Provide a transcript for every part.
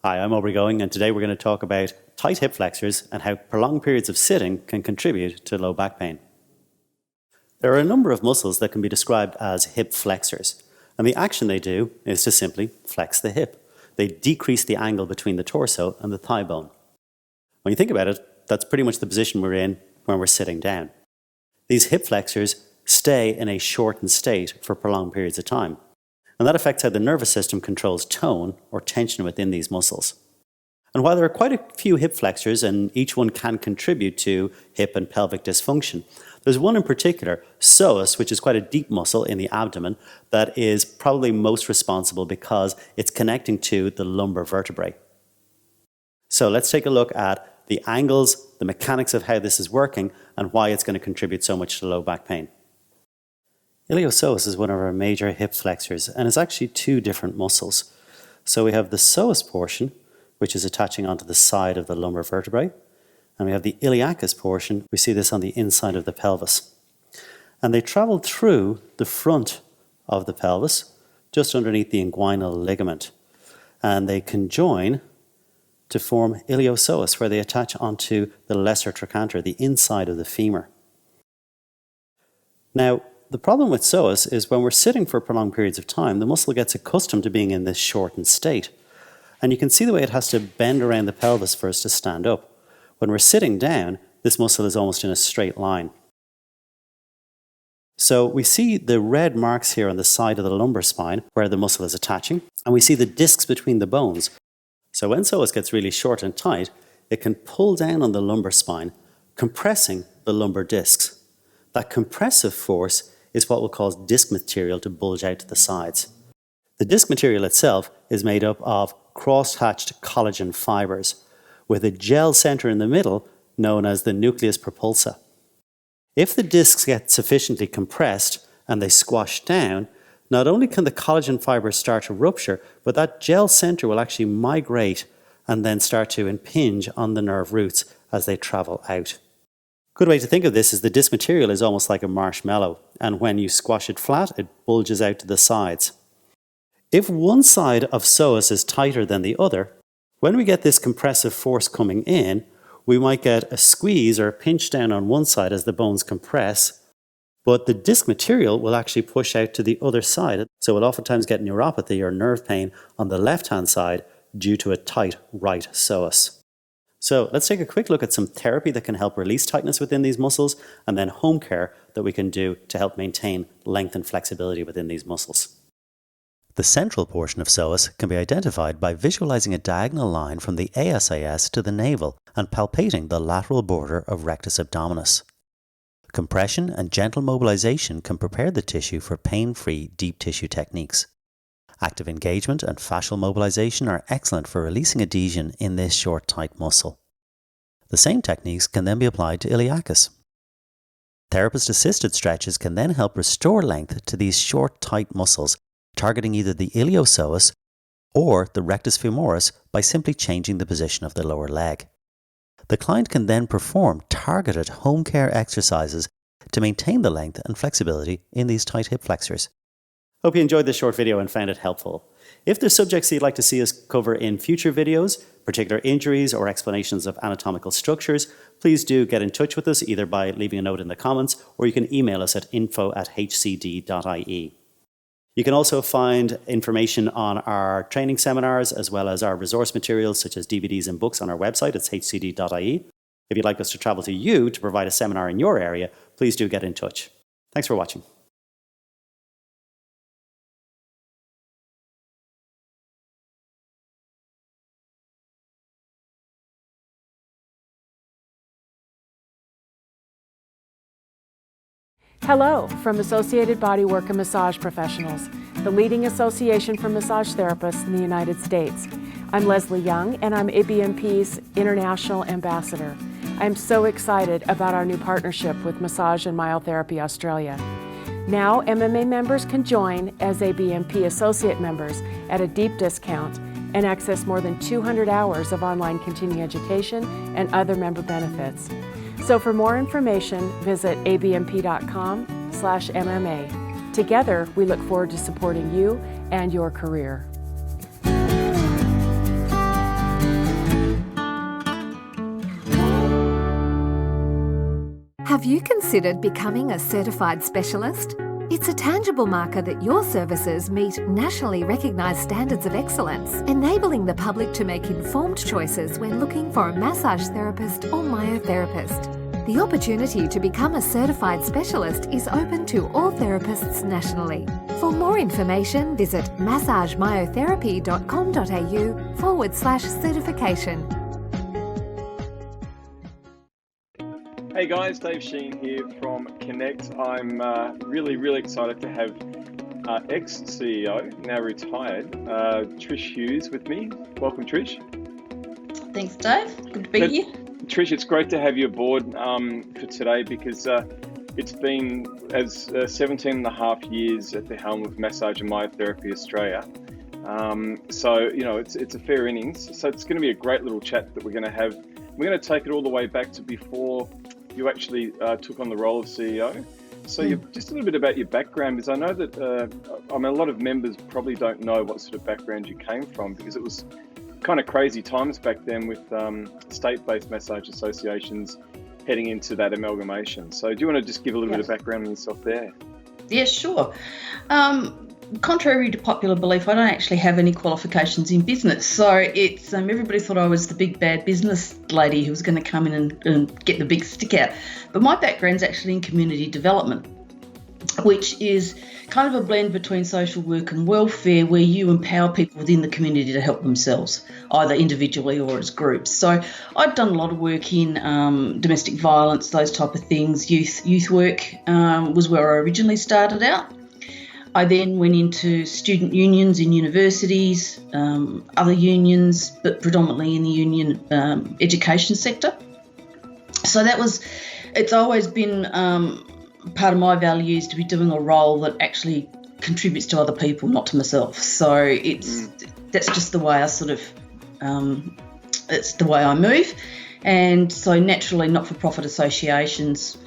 Hi, I'm Aubrey Gowing, and today we're going to talk about tight hip flexors and how prolonged periods of sitting can contribute to low back pain. There are a number of muscles that can be described as hip flexors, and the action they do is to simply flex the hip. They decrease the angle between the torso and the thigh bone. When you think about it, that's pretty much the position we're in when we're sitting down. These hip flexors stay in a shortened state for prolonged periods of time. And that affects how the nervous system controls tone or tension within these muscles. And while there are quite a few hip flexors and each one can contribute to hip and pelvic dysfunction, there's one in particular, psoas, which is quite a deep muscle in the abdomen, that is probably most responsible because it's connecting to the lumbar vertebrae. So let's take a look at the angles, the mechanics of how this is working, and why it's going to contribute so much to low back pain. Iliopsoas is one of our major hip flexors, and it's actually two different muscles. So we have the psoas portion, which is attaching onto the side of the lumbar vertebrae, and we have the iliacus portion. We see this on the inside of the pelvis. And they travel through the front of the pelvis, just underneath the inguinal ligament, and they conjoin to form iliopsoas, where they attach onto the lesser trochanter, the inside of the femur. Now, the problem with psoas is when we're sitting for prolonged periods of time, the muscle gets accustomed to being in this shortened state. And you can see the way it has to bend around the pelvis for us to stand up. When we're sitting down, this muscle is almost in a straight line. So we see the red marks here on the side of the lumbar spine where the muscle is attaching, and we see the discs between the bones. So when psoas gets really short and tight, it can pull down on the lumbar spine, compressing the lumbar discs. That compressive force is what will cause disc material to bulge out to the sides. The disc material itself is made up of cross-hatched collagen fibers with a gel center in the middle known as the nucleus propulsa. If the discs get sufficiently compressed and they squash down, not only can the collagen fibers start to rupture, but that gel center will actually migrate and then start to impinge on the nerve roots as they travel out. Good way to think of this is the disc material is almost like a marshmallow, and when you squash it flat, it bulges out to the sides. If one side of psoas is tighter than the other, when we get this compressive force coming in, we might get a squeeze or a pinch down on one side as the bones compress, but the disc material will actually push out to the other side. So we'll oftentimes get neuropathy or nerve pain on the left-hand side due to a tight right psoas. So let's take a quick look at some therapy that can help release tightness within these muscles, and then home care that we can do to help maintain length and flexibility within these muscles. The central portion of psoas can be identified by visualizing a diagonal line from the ASIS to the navel and palpating the lateral border of rectus abdominis. Compression and gentle mobilization can prepare the tissue for pain-free deep tissue techniques. Active engagement and fascial mobilization are excellent for releasing adhesion in this short, tight muscle. The same techniques can then be applied to iliacus. Therapist-assisted stretches can then help restore length to these short, tight muscles, targeting either the iliopsoas or the rectus femoris by simply changing the position of the lower leg. The client can then perform targeted home care exercises to maintain the length and flexibility in these tight hip flexors. Hope you enjoyed this short video and found it helpful. If there's subjects you'd like to see us cover in future videos, particular injuries or explanations of anatomical structures, please do get in touch with us either by leaving a note in the comments, or you can email us at info@hcd.ie. You can also find information on our training seminars as well as our resource materials such as DVDs and books on our website at hcd.ie. If you'd like us to travel to you to provide a seminar in your area, please do get in touch. Thanks for watching. Hello from Associated Bodywork and Massage Professionals, the leading association for massage therapists in the United States. I'm Leslie Young, and I'm ABMP's International Ambassador. I'm so excited about our new partnership with Massage and Myotherapy Australia. Now, MMA members can join as ABMP Associate members at a deep discount and access more than 200 hours of online continuing education and other member benefits. So for more information, visit abmp.com/MMA. Together, we look forward to supporting you and your career. you considered becoming a certified specialist? It's a tangible marker that your services meet nationally recognised standards of excellence, enabling the public to make informed choices when looking for a massage therapist or myotherapist. The opportunity to become a certified specialist is open to all therapists nationally. For more information, visit massagemyotherapy.com.au/certification. Hey guys, Dave Sheehan here from Connect. I'm really excited to have ex-CEO, now retired, Tricia Hughes with me. Welcome, Trish. Thanks, Dave. Good to be here. Trish, it's great to have you aboard for today because it's been 17 and a half years at the helm of Massage and Myotherapy Australia. So, you know, it's a fair innings. So it's going to be a great little chat that we're going to have. We're going to take it all the way back to before you actually took on the role of CEO. So just a little bit about your background, because I know that a lot of members probably don't know what sort of background you came from, because it was kind of crazy times back then with state-based massage associations heading into that amalgamation. So do you want to just give a little bit of background on yourself there? Yeah, sure. Contrary to popular belief, I don't actually have any qualifications in business. So it's everybody thought I was the big bad business lady who was going to come in and get the big stick out. But my background's actually in community development, which is kind of a blend between social work and welfare, where you empower people within the community to help themselves, either individually or as groups. So I've done a lot of work in domestic violence, those type of things. Youth work was where I originally started out. I then went into student unions in universities, other unions, but predominantly in the union education sector. So it's always been part of my values to be doing a role that actually contributes to other people, not to myself. So that's just the way I it's the way I move. And so naturally, not-for-profit associations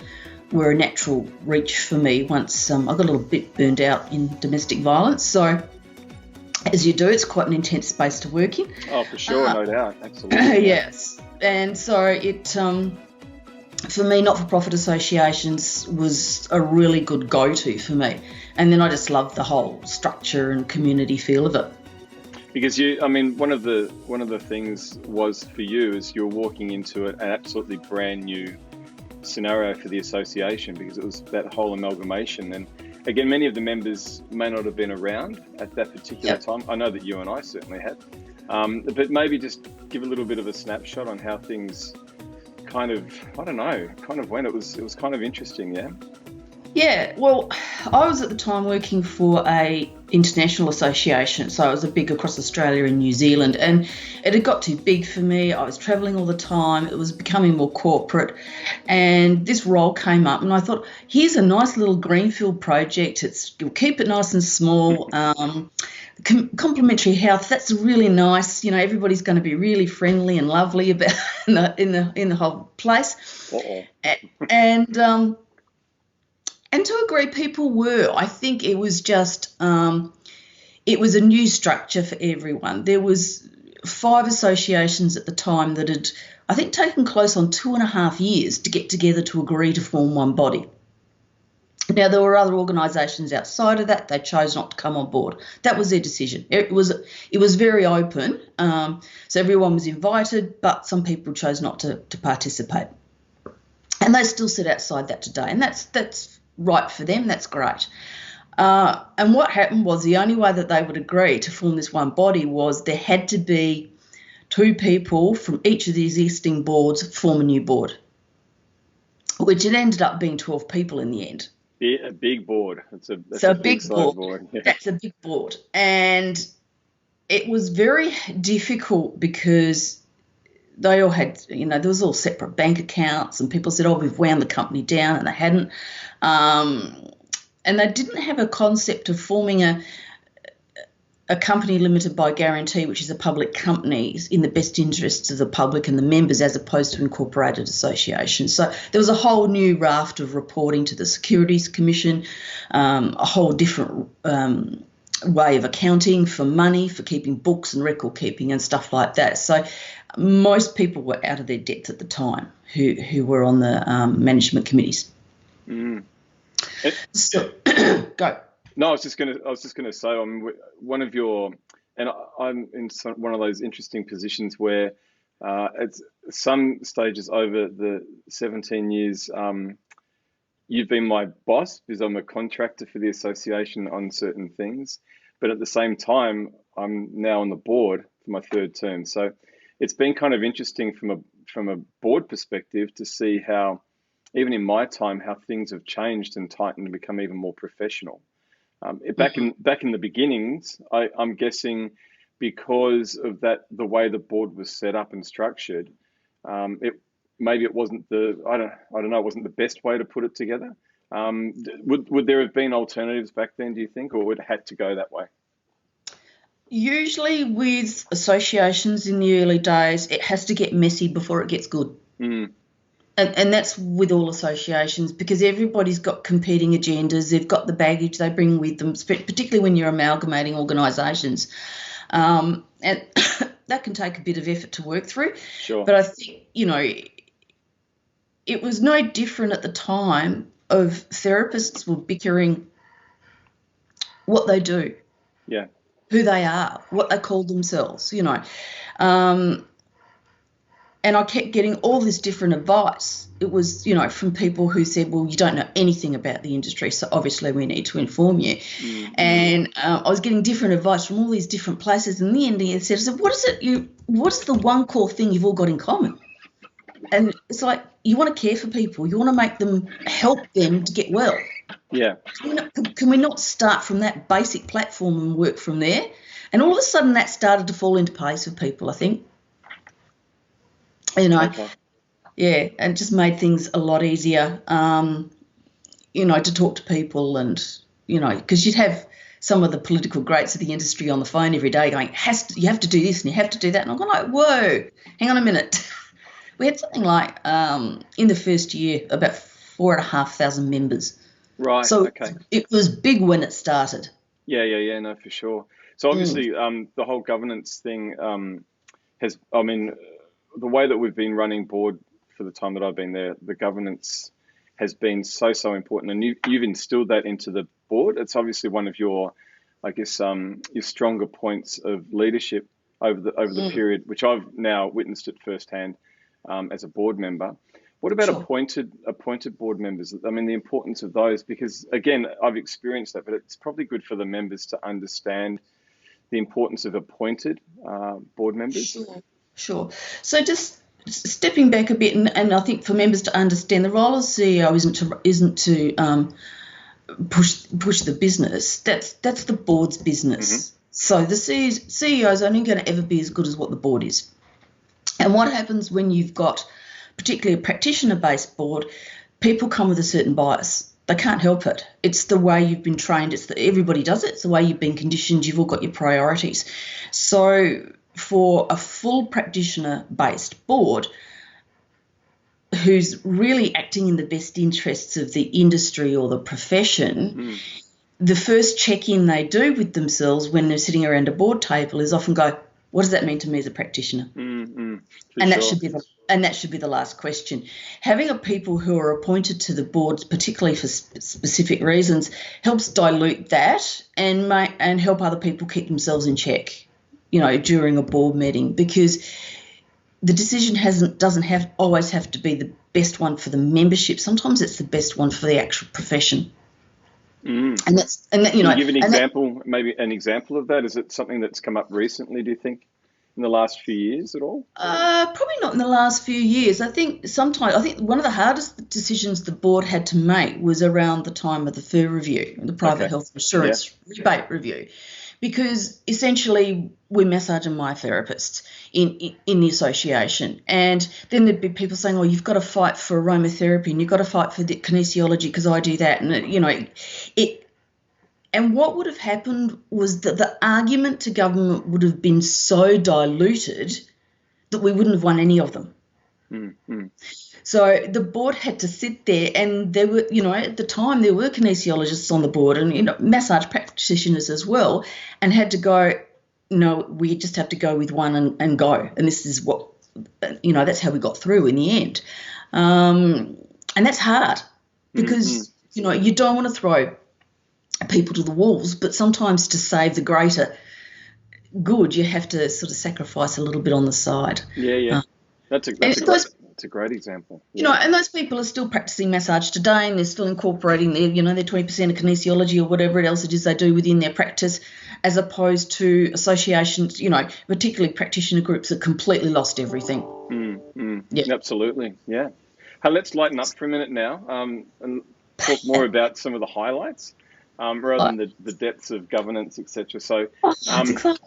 were a natural reach for me once I got a little bit burned out in domestic violence. So as you do, it's quite an intense space to work in. Oh, for sure, no doubt, absolutely. Yes, and so it, for me, not-for-profit associations was a really good go-to for me. And then I just loved the whole structure and community feel of it. Because one of the things was for you is you're walking into an absolutely brand new scenario for the association, because it was that whole amalgamation. And again, many of the members may not have been around at that particular time. I know that you and I certainly had, but maybe just give a little bit of a snapshot on how things kind of went. It was kind of interesting. Yeah, well, I was at the time working for a international association, so it was big across Australia and New Zealand, and it had got too big for me. I was travelling all the time. It was becoming more corporate, and this role came up, and I thought, here's a nice little greenfield project. You'll keep it nice and small. Complementary health, that's really nice. You know, everybody's going to be really friendly and lovely about in the whole place. And to agree, people were. I think it was just, it was a new structure for everyone. There was 5 associations at the time that had, I think, taken close on 2.5 years to get together to agree to form one body. Now, there were other organisations outside of that. They chose not to come on board. That was their decision. It was very open. So everyone was invited, but some people chose not to participate. And they still sit outside that today. And that's right for them. That's great. And what happened was the only way that they would agree to form this one body was there had to be 2 people from each of the existing boards form a new board, which it ended up being 12 people in the end. Yeah, a big board. That's a big board. Yeah. That's a big board. And it was very difficult because they all had, there was all separate bank accounts, and people said, we've wound the company down, and they hadn't. And they didn't have a concept of forming a company limited by guarantee, which is a public company in the best interests of the public and the members, as opposed to incorporated associations. So there was a whole new raft of reporting to the Securities Commission, a whole different way of accounting for money, for keeping books and record keeping and stuff like that. So most people were out of their depth at the time who were on the management committees. So, go. No, I was just gonna say, one of your, and I'm in one of those interesting positions where, at some stages over the 17 years, you've been my boss because I'm a contractor for the association on certain things, but at the same time, I'm now on the board for my third term. So it's been kind of interesting from a board perspective to see how, even in my time, how things have changed and tightened and become even more professional. Back in the beginnings, I'm guessing because of that, the way the board was set up and structured, maybe it wasn't I don't know, it wasn't the best way to put it together. Would there have been alternatives back then, do you think, or would it had to go that way? Usually with associations in the early days, it has to get messy before it gets good. And that's with all associations, because everybody's got competing agendas. They've got the baggage they bring with them, particularly when you're amalgamating organisations. And that can take a bit of effort to work through. Sure. But I think, it was no different at the time of therapists were bickering what they do. Yeah. Who they are, what they call themselves, and I kept getting all this different advice. It was, from people who said, well, you don't know anything about the industry, so obviously we need to inform you. And I was getting different advice from all these different places. And in the end, I said, what's the one core thing you've all got in common? And it's like, you want to care for people. You want to make them, help them to get well. Yeah. Can we not start from that basic platform and work from there? And all of a sudden that started to fall into place for people, I think. Okay. Yeah, and it just made things a lot easier, to talk to people and, because you'd have some of the political greats of the industry on the phone every day going, you have to do this and you have to do that. And I'm going like, whoa, hang on a minute. We had something like, in the first year, about 4,500 members. Right, so okay. It was big when it started. Yeah, no, for sure. So obviously the whole governance thing the way that we've been running board for the time that I've been there, the governance has been so important, and you've instilled that into the board. It's obviously one of your, I guess, your stronger points of leadership over the period, which I've now witnessed it firsthand as a board member. What about appointed board members? I mean, the importance of those, because again, I've experienced that, but it's probably good for the members to understand the importance of appointed board members. Sure. So just stepping back a bit, and I think for members to understand, the role of CEO isn't to push the business. That's the board's business. So the CEO is only going to ever be as good as what the board is. And what happens when you've got particularly a practitioner-based board, people come with a certain bias. They can't help it. It's the way you've been trained. Everybody does it. It's the way you've been conditioned. You've all got your priorities. So for a full practitioner-based board who's really acting in the best interests of the industry or the profession, the first check-in they do with themselves when they're sitting around a board table is often go, what does that mean to me as a practitioner? And that should be the last question. Having a people who are appointed to the boards, particularly for specific reasons, helps dilute that and help other people keep themselves in check, during a board meeting, because the decision doesn't always have to be the best one for the membership. Sometimes it's the best one for the actual profession. And that, Can you give an example, maybe an example of that? Is it something that's come up recently, do you think, in the last few years at all? Probably not in the last few years. I think one of the hardest decisions the board had to make was around the time of the FER review, the private health insurance rebate review, because essentially we're massage and myotherapists in the association, and then there'd be people saying, "Oh, you've got to fight for aromatherapy and you've got to fight for the kinesiology because I do that," and it. And what would have happened was that the argument to government would have been so diluted that we wouldn't have won any of them. So the board had to sit there, and there were, at the time there were kinesiologists on the board and, massage practitioners as well, and had to go, we just have to go with one and go. And this is what, that's how we got through in the end. And that's hard. because, you don't want to throw people to the wolves, but sometimes to save the greater good, you have to sort of sacrifice a little bit on the side. Yeah. That's a great example. Yeah. And those people are still practicing massage today, and they're still incorporating their 20% of kinesiology or whatever else it is they do within their practice, as opposed to associations, particularly practitioner groups that completely lost everything. Yeah. Absolutely. Yeah. Hey, let's lighten up for a minute now and talk more about some of the highlights rather than the depths of governance, etc. So, That's exciting.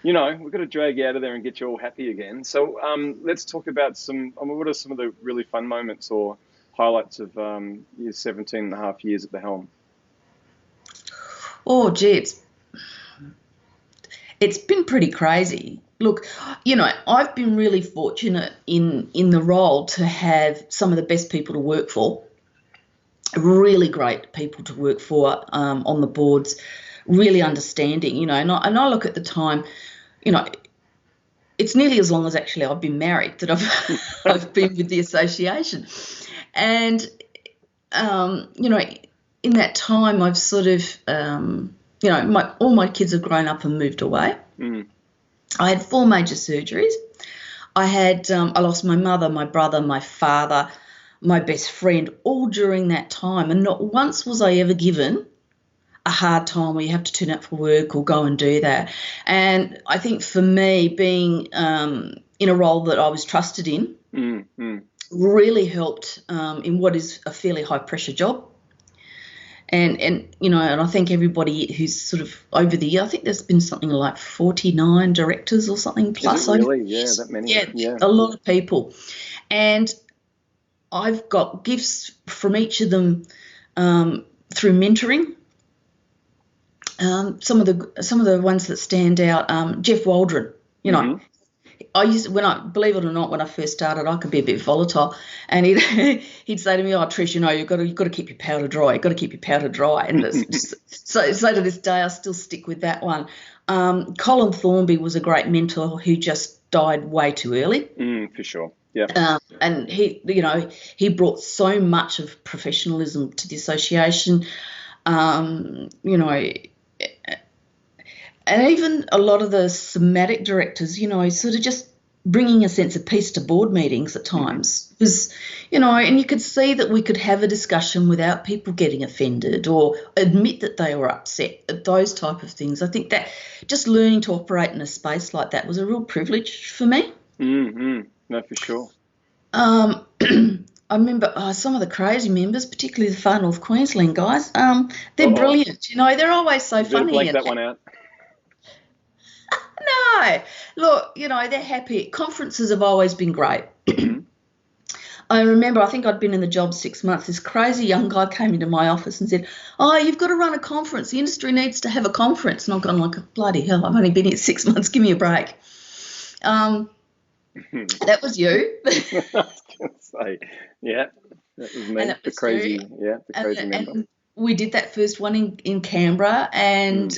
we've got to drag you out of there and get you all happy again. So let's talk about what are some of the really fun moments or highlights of your 17 and a half years at the helm? Oh, gee, it's been pretty crazy. Look, I've been really fortunate in the role to have some of the best people to work for, really great people to work for on the boards, really understanding, and I look at the time, it's nearly as long as actually I've been married that I've been with the association. And, in that time I've sort of, all my kids have grown up and moved away. I had 4 major surgeries. I lost my mother, my brother, my father, my best friend, all during that time. And not once was I ever given a hard time where you have to turn up for work or go and do that. And I think for me, being in a role that I was trusted in really helped in what is a fairly high pressure job. And I think everybody who's sort of over the year, I think there's been something like 49 directors or something plus. Is it really? Yeah, that many. Yeah, a lot of people. And I've got gifts from each of them through mentoring. Some of the ones that stand out, Jeff Waldron, believe it or not, when I first started, I could be a bit volatile, and he'd say to me, "Oh, Trish, you've got to keep your powder dry. You've got to keep your powder dry." And so to this day, I still stick with that one. Colin Thornby was a great mentor who just died way too early. For sure. Yeah. And he brought so much of professionalism to the association. And even a lot of the somatic directors, sort of just bringing a sense of peace to board meetings at times. Because, and you could see that we could have a discussion without people getting offended or admit that they were upset at those type of things. I think that just learning to operate in a space like that was a real privilege for me. No, for sure. I remember some of the crazy members, particularly the Far North Queensland guys. They're brilliant. They're always so funny. Blank that one out. No, look, they're happy. Conferences have always been great. I remember, I think I'd been in the job 6 months. This crazy young guy came into my office and said, "Oh, you've got to run a conference. The industry needs to have a conference." And I've gone like, bloody hell, I've only been here 6 months. Give me a break. That was you. I was going to say, yeah, that was me. The crazy member. And we did that first one in Canberra, and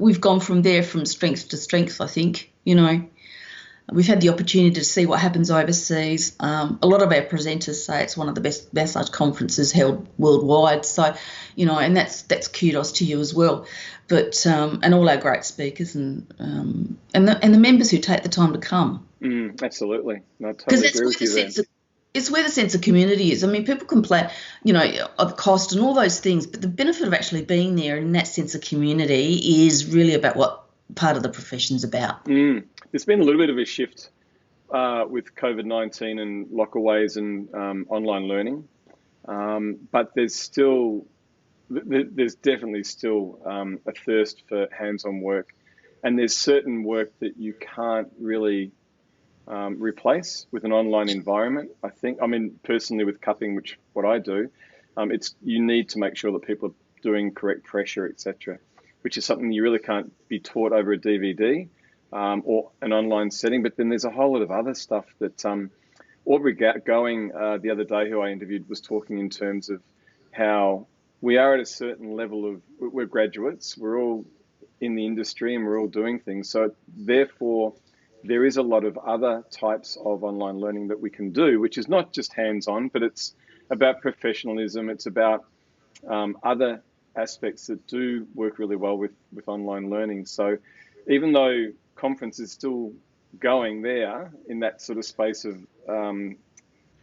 we've gone from there from strength to strength. I think we've had the opportunity to see what happens overseas. A lot of our presenters say it's one of the best massage conferences held worldwide. So, and that's kudos to you as well. But and all our great speakers and the members who take the time to come. Absolutely, I totally agree with you there. It's where the sense of community is. I mean, people complain, of cost and all those things, but the benefit of actually being there and that sense of community is really about what part of the profession's about. There's been a little bit of a shift with COVID-19 and lockaways and online learning, but there's definitely still a thirst for hands-on work, and there's certain work that you can't really replace with an online environment. Personally with cupping, what I do, you need to make sure that people are doing correct pressure, etc., which is something you really can't be taught over a DVD or an online setting. But then there's a whole lot of other stuff that Aubrey Gowing the other day, who I interviewed, was talking in terms of how we are at a certain level of, we're graduates, we're all in the industry and we're all doing things. So therefore, there is a lot of other types of online learning that we can do, which is not just hands-on, but it's about professionalism. It's about other aspects that do work really well with online learning. So even though conference is still going there in that sort of space of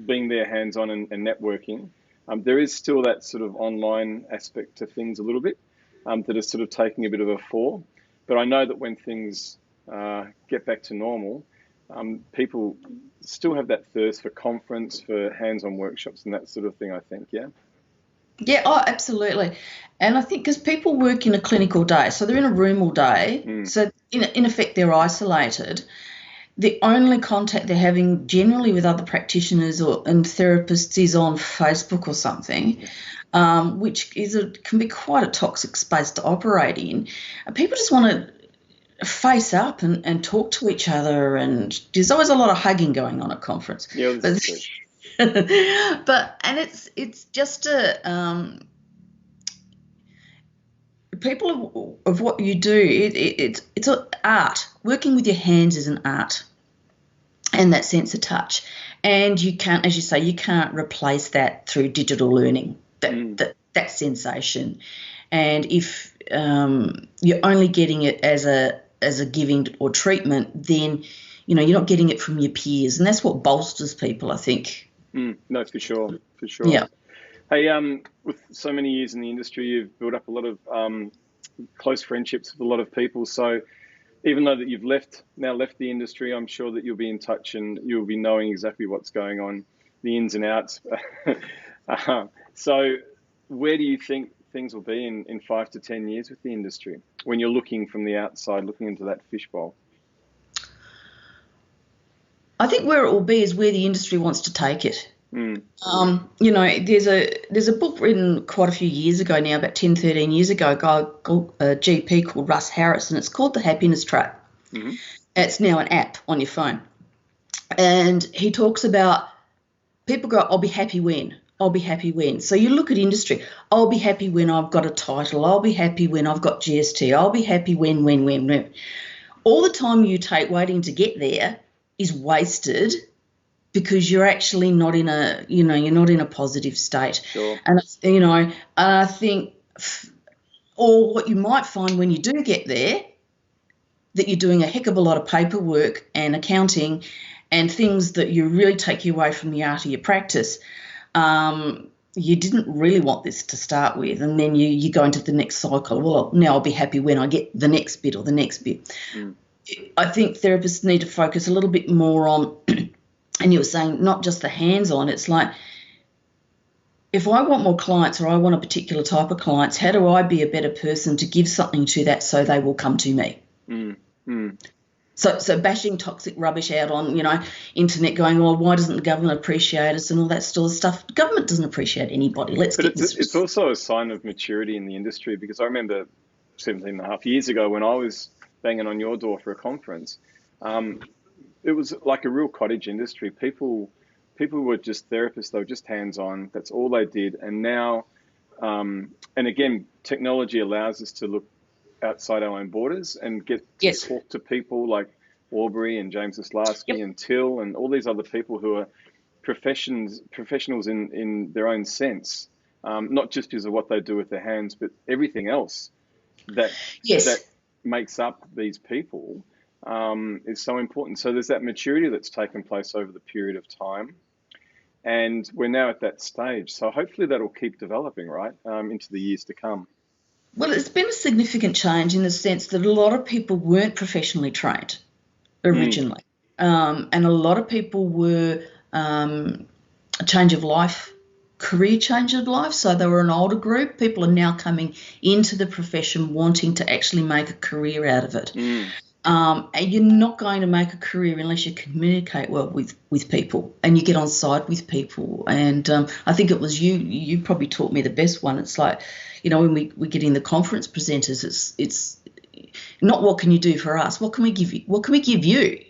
being there hands-on and networking, there is still that sort of online aspect to things a little bit that is sort of taking a bit of a fall. But I know that when things get back to normal, people still have that thirst for conference, for hands-on workshops and that sort of thing, I think, yeah? Yeah, oh, absolutely. And I think because people work in a clinic all day, so they're in a room all day, so in effect they're isolated. The only contact they're having generally with other practitioners and therapists is on Facebook or something, which can be quite a toxic space to operate in. And people just want to face up and talk to each other, and there's always a lot of hugging going on at conference. Yeah, this is true. And it's just people of what you do. It's an art. Working with your hands is an art, and that sense of touch. And you can't, as you say, you can't replace that through digital learning. That sensation. And if you're only getting it as a giving or treatment, then you're not getting it from your peers, and that's what bolsters people, I think. No, for sure. Yeah. Hey, with so many years in the industry, you've built up a lot of close friendships with a lot of people. So even though that you've now left the industry, I'm sure that you'll be in touch and you'll be knowing exactly what's going on, the ins and outs. So where do you think things will be in 5 to 10 years with the industry when you're looking from the outside, looking into that fishbowl? I think where it will be is where the industry wants to take it. There's a book written quite a few years ago now, about 10, 13 years ago, a GP called Russ Harris, and it's called The Happiness Trap. It's now an app on your phone. And he talks about people go, I'll be happy when. So you look at industry, I'll be happy when I've got a title. I'll be happy when I've got GST. I'll be happy when. All the time you take waiting to get there is wasted because you're actually not in a positive state. Sure. And I think, or what you might find when you do get there, that you're doing a heck of a lot of paperwork and accounting and things that you really take you away from the art of your practice. You didn't really want this to start with, and then you go into the next cycle. Well, now I'll be happy when I get the next bit or the next bit. I think therapists need to focus a little bit more on, and you were saying not just the hands-on, it's like if I want more clients or I want a particular type of clients, how do I be a better person to give something to that so they will come to me? So bashing toxic rubbish out on, internet going, oh, why doesn't the government appreciate us and all that sort of stuff? The government doesn't appreciate anybody. It's also a sign of maturity in the industry, because I remember 17 and a half years ago when I was banging on your door for a conference, it was like a real cottage industry. People were just therapists. They were just hands-on. That's all they did. And now, and again, technology allows us to look outside our own borders and get to talk to people like Aubrey and James Zaslavsky and Till and all these other people who are professionals in their own sense, not just because of what they do with their hands, but everything else that makes up these people is so important. So there's that maturity that's taken place over the period of time, and we're now at that stage. So hopefully that'll keep developing, right, into the years to come. Well, it's been a significant change in the sense that a lot of people weren't professionally trained originally, and a lot of people were a change of life, career change of life. So they were an older group. People are now coming into the profession wanting to actually make a career out of it. And you're not going to make a career unless you communicate well with people and you get on side with people. And I think it was you probably taught me the best one. It's like, when we get in the conference presenters, it's not what can you do for us? What can we give you? What can we give you?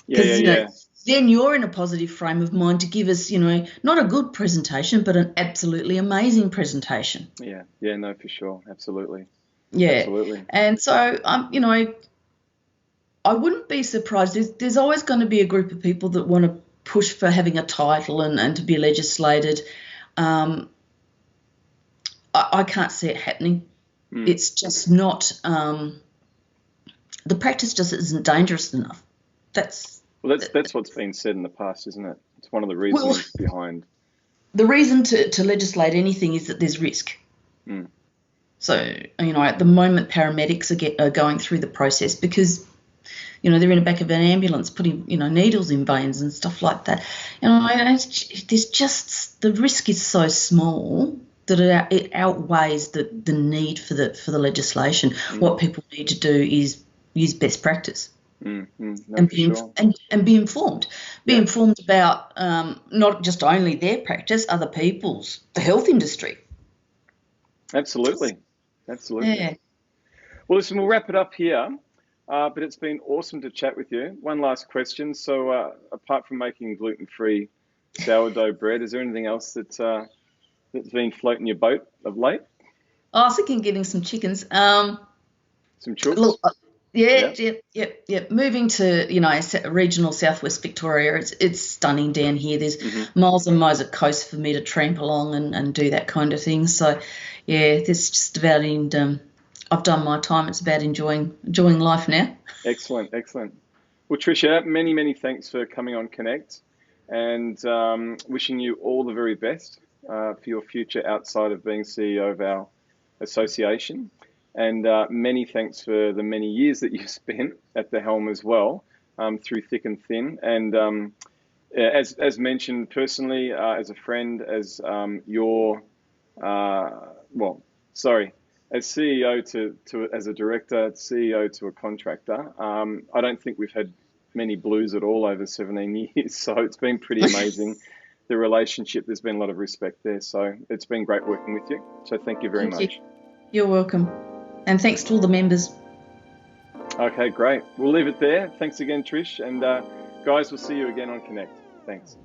Because then you're in a positive frame of mind to give us, not a good presentation, but an absolutely amazing presentation. Yeah, no, for sure. Absolutely. Yeah. Absolutely. And so, I wouldn't be surprised. There's always going to be a group of people that want to push for having a title and to be legislated, I can't see it happening. It's just not, the practice just isn't dangerous enough. That's what's been said in the past, isn't it? It's one of the reasons behind. The reason to legislate anything is that there's risk. So, at the moment, paramedics are going through the process because, they're in the back of an ambulance putting, needles in veins and stuff like that. There's just, the risk is so small that it outweighs the need for the legislation. What people need to do is use best practice. And be informed. Be informed about not just only their practice, other people's, the health industry. Absolutely. Yeah. Well, listen, we'll wrap it up here, but it's been awesome to chat with you. One last question. So apart from making gluten-free sourdough bread, is there anything else that's been floating your boat of late? I was thinking getting some chickens. Some chooks? Look, yeah. Moving to, regional southwest Victoria, it's stunning down here. There's miles and miles of coast for me to tramp along and do that kind of thing. So, yeah, there's just about I've done my time. It's about enjoying life now. Excellent. Well, Tricia, many, many thanks for coming on Connect, and wishing you all the very best for your future outside of being CEO of our association. And many thanks for the many years that you spent at the helm as well, through thick and thin. And as mentioned, personally, as a friend, as as CEO as a director, CEO to a contractor, I don't think we've had many blues at all over 17 years. So it's been pretty amazing. The relationship, there's been a lot of respect there. So it's been great working with you. So thank you very much. You're welcome. And thanks to all the members. Okay, great. We'll leave it there. Thanks again, Trish. And guys, we'll see you again on Connect. Thanks.